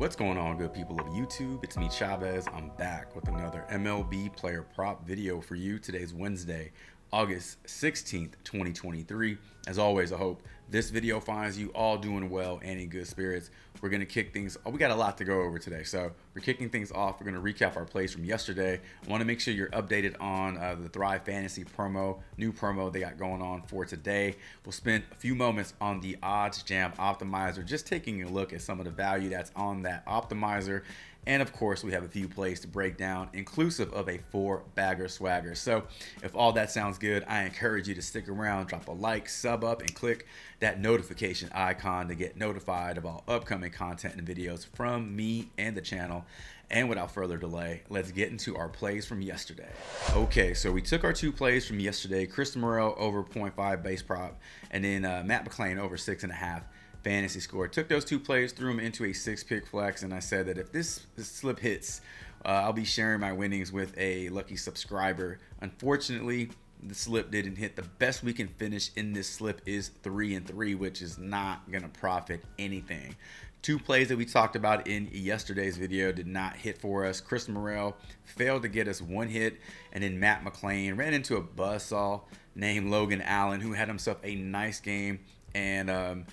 What's going on, good people of YouTube? It's me, Chavez. I'm back with another MLB player prop video for you. Today's Wednesday, August 16th, 2023. As always, I hope this video finds you all doing well and in good spirits. We're going to kick things. We got a lot to go over today. So we're kicking things off. We're going to recap our plays from yesterday. I want to make sure you're updated on the Thrive Fantasy promo, new promo they got going on for today. We'll spend a few moments on the Odds Jam Optimizer, just taking a look at some of the value that's on that optimizer. And of course, we have a few plays to break down, inclusive of a 4-bagger swagger. So if all that sounds good, I encourage you to stick around, drop a like, sub up, and click that notification icon to get notified of all upcoming content and videos from me and the channel. And without further delay, let's get into our plays from yesterday. Okay, so we took our two plays from yesterday: Chris Morel over 0.5 base prop, and then Matt McLain over 6.5 fantasy score. Took those two plays, threw them into a 6-pick flex, and I said that if this slip hits, I'll be sharing my winnings with a lucky subscriber. Unfortunately, the slip didn't hit. The best we can finish in this slip is 3-3, which is not gonna profit anything. Two plays that we talked about in yesterday's video did not hit for us. Chris Morel failed to get us one hit, and then Matt McLain ran into a buzzsaw named Logan Allen, who had himself a nice game and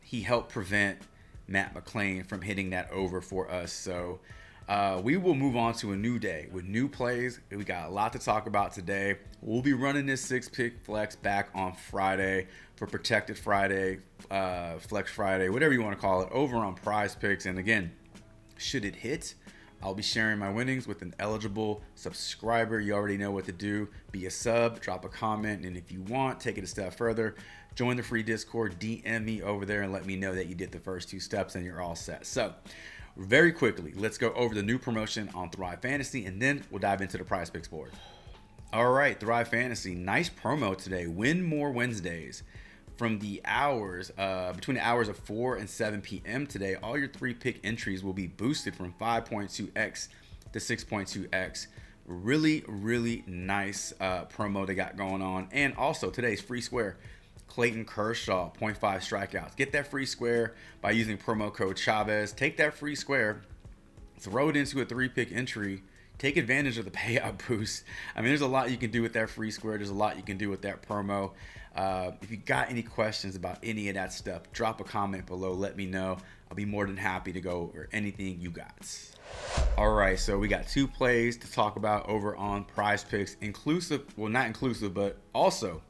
he helped prevent Matt McLain from hitting that over for us. So we will move on to a new day with new plays. We got a lot to talk about today. We'll be running this 6-pick flex back on Friday for Protected Friday, Flex Friday, whatever you want to call it, over on Prizepicks. And again, should it hit, I'll be sharing my winnings with an eligible subscriber. You already know what to do. Be a sub, drop a comment, and if you want, take it a step further, join the free Discord, DM me over there, and let me know that you did the first two steps and you're all set. So very quickly, let's go over the new promotion on Thrive Fantasy, and then we'll dive into the Prizepicks board. All right, Thrive Fantasy, nice promo today. Win More Wednesdays. From the hours, between the hours of 4 and 7 p.m. today, all your 3-pick entries will be boosted from 5.2x to 6.2x. Really, really nice promo they got going on. And also today's free square, Clayton Kershaw, 0.5 strikeouts. Get that free square by using promo code Chavez. Take that free square, throw it into a 3-pick entry. Take advantage of the payout boost. I mean, there's a lot you can do with that free square. There's a lot you can do with that promo. If you got any questions about any of that stuff, drop a comment below. Let me know. I'll be more than happy to go over anything you got. All right, so we got two plays to talk about over on Prizepicks, inclusive, well, not inclusive, but also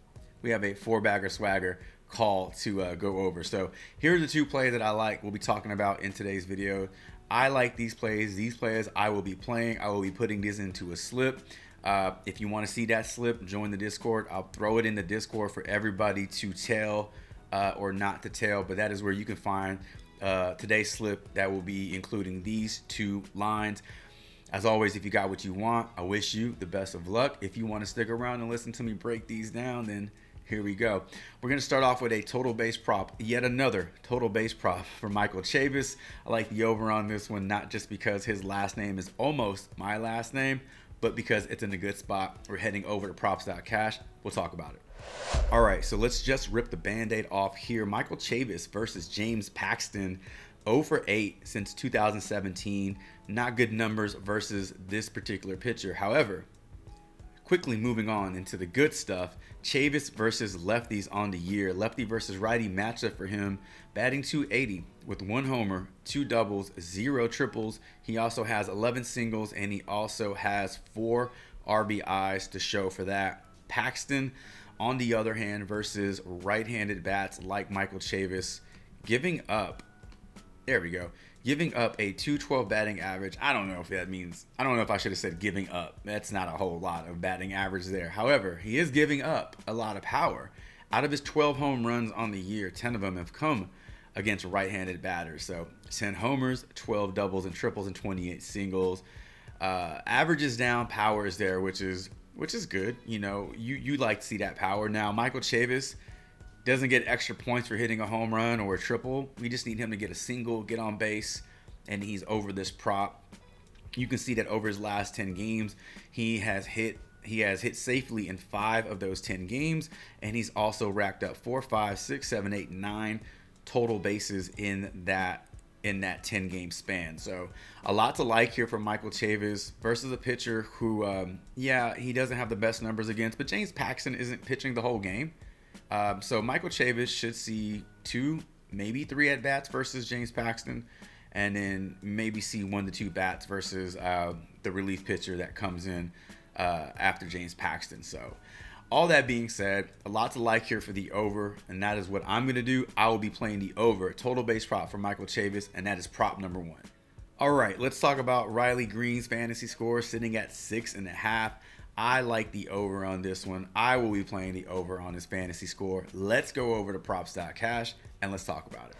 we have a 4-bagger swagger call to go over. So here are the two plays that I like. We'll be talking about in today's video. I like these plays. These plays I will be playing. I will be putting this into a slip. If you want to see that slip, join the Discord. I'll throw it in the Discord for everybody to tell or not to tell. But that is where you can find today's slip that will be including these two lines. As always, if you got what you want, I wish you the best of luck. If you want to stick around and listen to me break these down, then here we go. We're going to start off with a total base prop, yet another total base prop for Michael Chavez. I like the over on this one, not just because his last name is almost my last name, but because it's in a good spot. We're heading over to props.cash. We'll talk about it. All right, so let's just rip the Band-Aid off here. Michael Chavez versus James Paxton, 0 for 8 since 2017. Not good numbers versus this particular pitcher. However, quickly moving on into the good stuff, Chavez versus lefties on the year. Lefty versus righty matchup for him. Batting .280 with 1 homer, 2 doubles, 0 triples. He also has 11 singles, and he also has 4 RBIs to show for that. Paxton, on the other hand, versus right-handed bats like Michael Chavez, giving up a 212 batting average. I don't know if I should have said giving up. That's not a whole lot of batting average there. However, he is giving up a lot of power. Out of his 12 home runs on the year, 10 of them have come against right-handed batters. So 10 homers, 12 doubles and triples, and 28 singles. Average is down, power is there, which is good. You know, you like to see that power. Now, Michael Chavez doesn't get extra points for hitting a home run or a triple. We just need him to get a single, get on base, and he's over this prop. You can see that over his last 10 games, he has hit safely in 5 of those 10 games, and he's also racked up 4, 5, 6, 7, 8, 9 total bases in in that 10-game span. So a lot to like here for Michael Chavez versus a pitcher who, yeah, he doesn't have the best numbers against, but James Paxton isn't pitching the whole game. So Michael Chavez should see 2, maybe 3 at-bats versus James Paxton, and then maybe see 1 to 2 bats versus the relief pitcher that comes in after James Paxton. So all that being said, a lot to like here for the over, and that is what I'm going to do. I will be playing the over total base prop for Michael Chavez, and that is prop number 1. All right, let's talk about Riley Green's fantasy score sitting at 6.5. I like the over on this one. I will be playing the over on his fantasy score. Let's go over to props.cash and let's talk about it.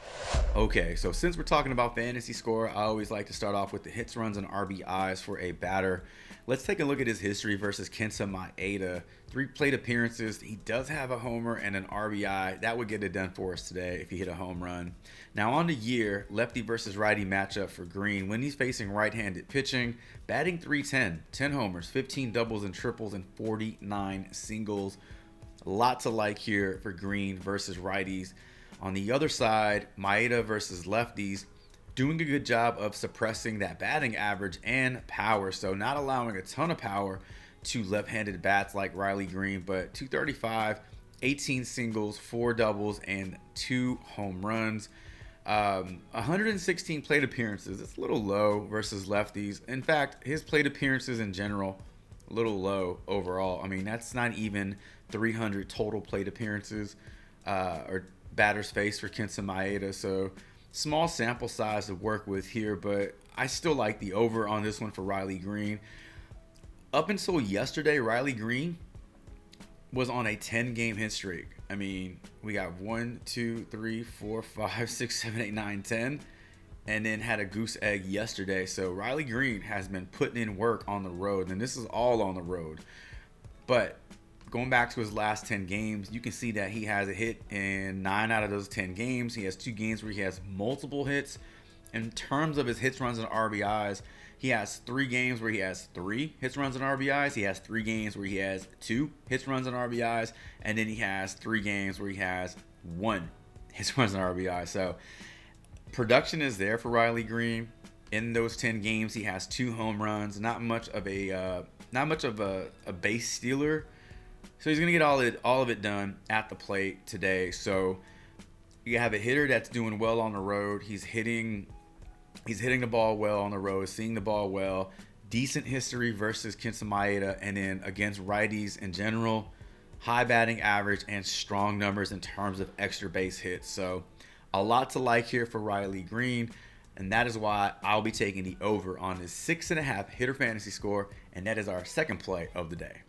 Okay, so since we're talking about fantasy score, I always like to start off with the hits, runs, and RBIs for a batter. Let's take a look at his history versus Kenta Maeda. 3 plate appearances. He does have a homer and an RBI. That would get it done for us today if he hit a home run. Now on the year, lefty versus righty matchup for Green. When he's facing right-handed pitching, batting .310, 10 homers, 15 doubles and triples, and 49 singles. A lot to like here for Green versus righties. On the other side, Maeda versus lefties, doing a good job of suppressing that batting average and power. So not allowing a ton of power to left-handed bats like Riley Green, but 235, 18 singles, 4 doubles, and 2 home runs. 116 plate appearances. It's a little low versus lefties. In fact, his plate appearances in general, a little low overall. I mean, that's not even 300 total plate appearances or batters faced for Kenta Maeda. So small sample size to work with here, but I still like the over on this one for Riley Green. Up until yesterday, Riley Green was on a 10-game hit streak. I mean, we got 1, 2, 3, 4, 5, 6, 7, 8, 9, 10, and then had a goose egg yesterday. So Riley Green has been putting in work on the road, and this is all on the road. But going back to his last 10 games, you can see that he has a hit in 9 out of those 10 games. He has 2 games where he has multiple hits. In terms of his hits, runs, and RBIs, he has 3 games where he has 3 hits, runs, and RBIs. He has 3 games where he has 2 hits, runs, and RBIs. And then he has 3 games where he has 1 hits, runs, and RBIs. So production is there for Riley Green. In those 10 games, he has 2 home runs. Not much of a base stealer. So he's gonna get all of it done at the plate today. So you have a hitter that's doing well on the road. He's hitting the ball well on the road, seeing the ball well. Decent history versus Kenta Maeda, and then against righties in general, high batting average and strong numbers in terms of extra base hits. So a lot to like here for Riley Green, and that is why I'll be taking the over on his 6.5 hitter fantasy score, and that is our second play of the day.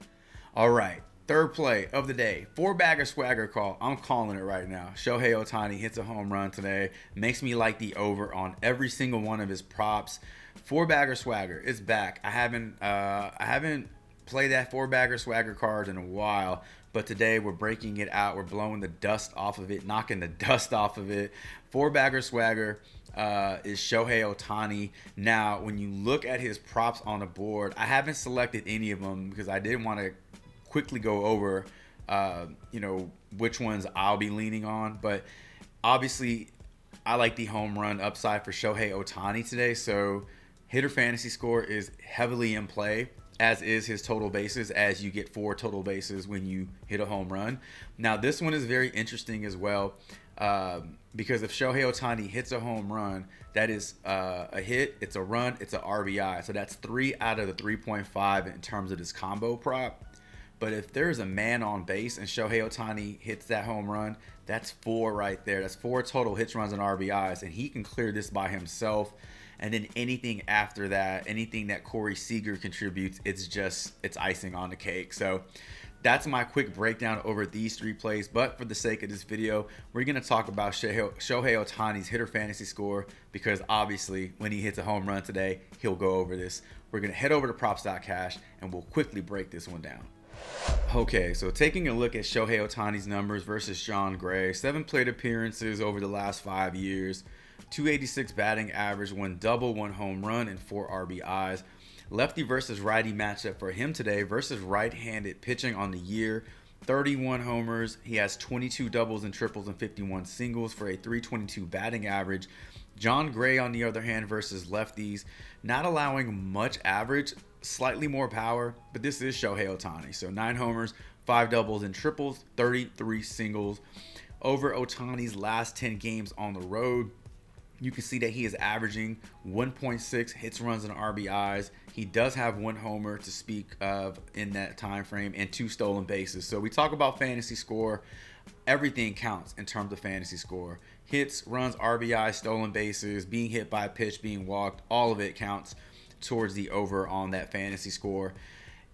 All right. Third play of the day, 4-bagger swagger call. I'm calling it right now. Shohei Ohtani hits a home run today. Makes me like the over on every single one of his props. 4-bagger swagger is back. I haven't played that 4-bagger swagger card in a while, but today we're breaking it out. We're blowing the dust off of it, knocking the dust off of it. 4-bagger swagger is Shohei Ohtani. Now, when you look at his props on the board, I haven't selected any of them because I didn't want to quickly go over which ones I'll be leaning on, but obviously I like the home run upside for Shohei Ohtani today. So hitter fantasy score is heavily in play, as is his total bases, as you get 4 total bases when you hit a home run. Now this one is very interesting as well, because if Shohei Ohtani hits a home run, that is a hit, it's a run, it's an RBI. So that's 3 out of the 3.5 in terms of this combo prop. But if there's a man on base and Shohei Ohtani hits that home run, that's 4 right there. That's 4 total hits, runs, and RBIs, and he can clear this by himself. And then anything after that, anything that Corey Seager contributes, it's icing on the cake. So that's my quick breakdown over these 3 plays. But for the sake of this video, we're going to talk about Shohei Ohtani's hitter fantasy score, because obviously when he hits a home run today, he'll go over this. We're going to head over to props.cash and we'll quickly break this one down. Okay, so taking a look at Shohei Ohtani's numbers versus Sean Gray. 7 plate appearances over the last 5 years. 286 batting average, 1 double, 1 home run, and 4 RBIs. Lefty versus righty matchup for him today versus right-handed pitching on the year. 31 homers. He has 22 doubles and triples and 51 singles for a .322 batting average. John Gray, on the other hand, versus lefties, not allowing much average, slightly more power, but this is Shohei Ohtani. So 9 homers, 5 doubles and triples, 33 singles. Over Ohtani's last 10 games on the road, you can see that he is averaging 1.6 hits, runs, and RBIs. He does have 1 homer to speak of in that time frame and 2 stolen bases. So we talk about fantasy score. Everything counts in terms of fantasy score. Hits, runs, RBIs, stolen bases, being hit by a pitch, being walked, all of it counts towards the over on that fantasy score.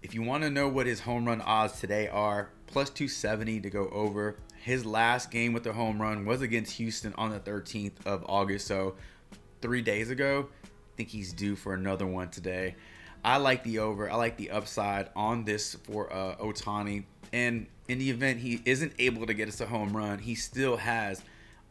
If you want to know what his home run odds today are, plus 270 to go over. His last game with the home run was against Houston on the 13th of August, so 3 days ago. I think he's due for another one today. I like the over. I like the upside on this for Ohtani. And in the event he isn't able to get us a home run, he still has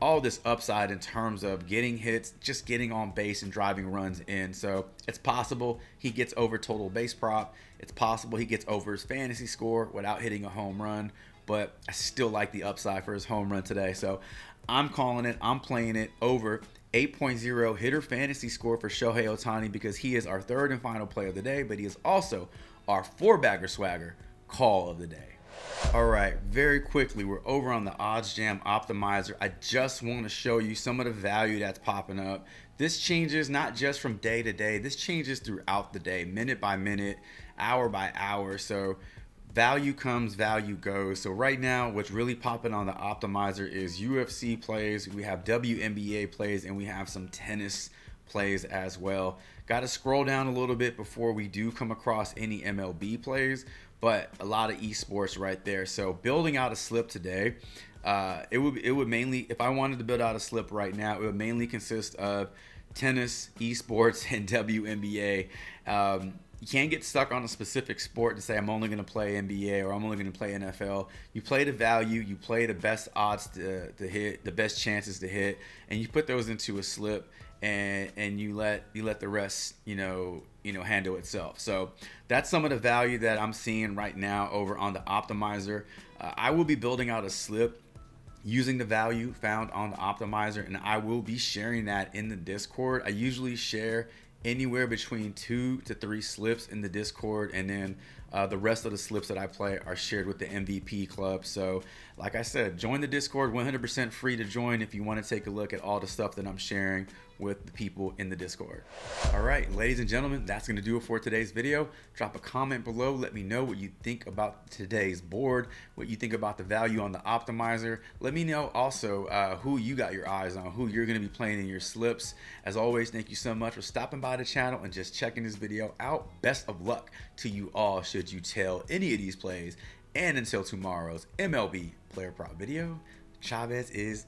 all this upside in terms of getting hits, just getting on base and driving runs in. So it's possible he gets over total base prop. It's possible he gets over his fantasy score without hitting a home run. But I still like the upside for his home run today. So I'm calling it. I'm playing it over 8.0 hitter fantasy score for Shohei Ohtani because he is our third and final play of the day, but he is also our 4-bagger swagger call of the day. All right, very quickly, we're over on the Odds Jam Optimizer. I just want to show you some of the value that's popping up. This changes not just from day to day. This changes throughout the day, minute by minute, hour by hour. So value comes, value goes. So right now, what's really popping on the Optimizer is UFC plays. We have WNBA plays, and we have some tennis plays as well. Got to scroll down a little bit before we do come across any MLB plays, but a lot of esports right there. So building out a slip today, it would mainly, if I wanted to build out a slip right now, it would mainly consist of tennis, esports, and WNBA. You can't get stuck on a specific sport to say I'm only going to play NBA or I'm only going to play NFL. You play the value, you play the best odds to hit, the best chances to hit, and you put those into a slip, and you let the rest handle itself. So that's some of the value that I'm seeing right now over on the Optimizer. I will be building out a slip using the value found on the Optimizer, and I will be sharing that in the Discord. I usually share anywhere between 2 to 3 slips in the Discord, and then the rest of the slips that I play are shared with the MVP club. So like I said, join the Discord, 100% free to join if you want to take a look at all the stuff that I'm sharing with the people in the Discord. All right, ladies and gentlemen, that's going to do it for today's video. Drop a comment below. Let me know what you think about today's board, what you think about the value on the Optimizer. Let me know also who you got your eyes on, who you're going to be playing in your slips. As always, thank you so much for stopping by the channel and just checking this video out. Best of luck to you all should you tail any of these plays. And until tomorrow's MLB Player Prop video, Chavez is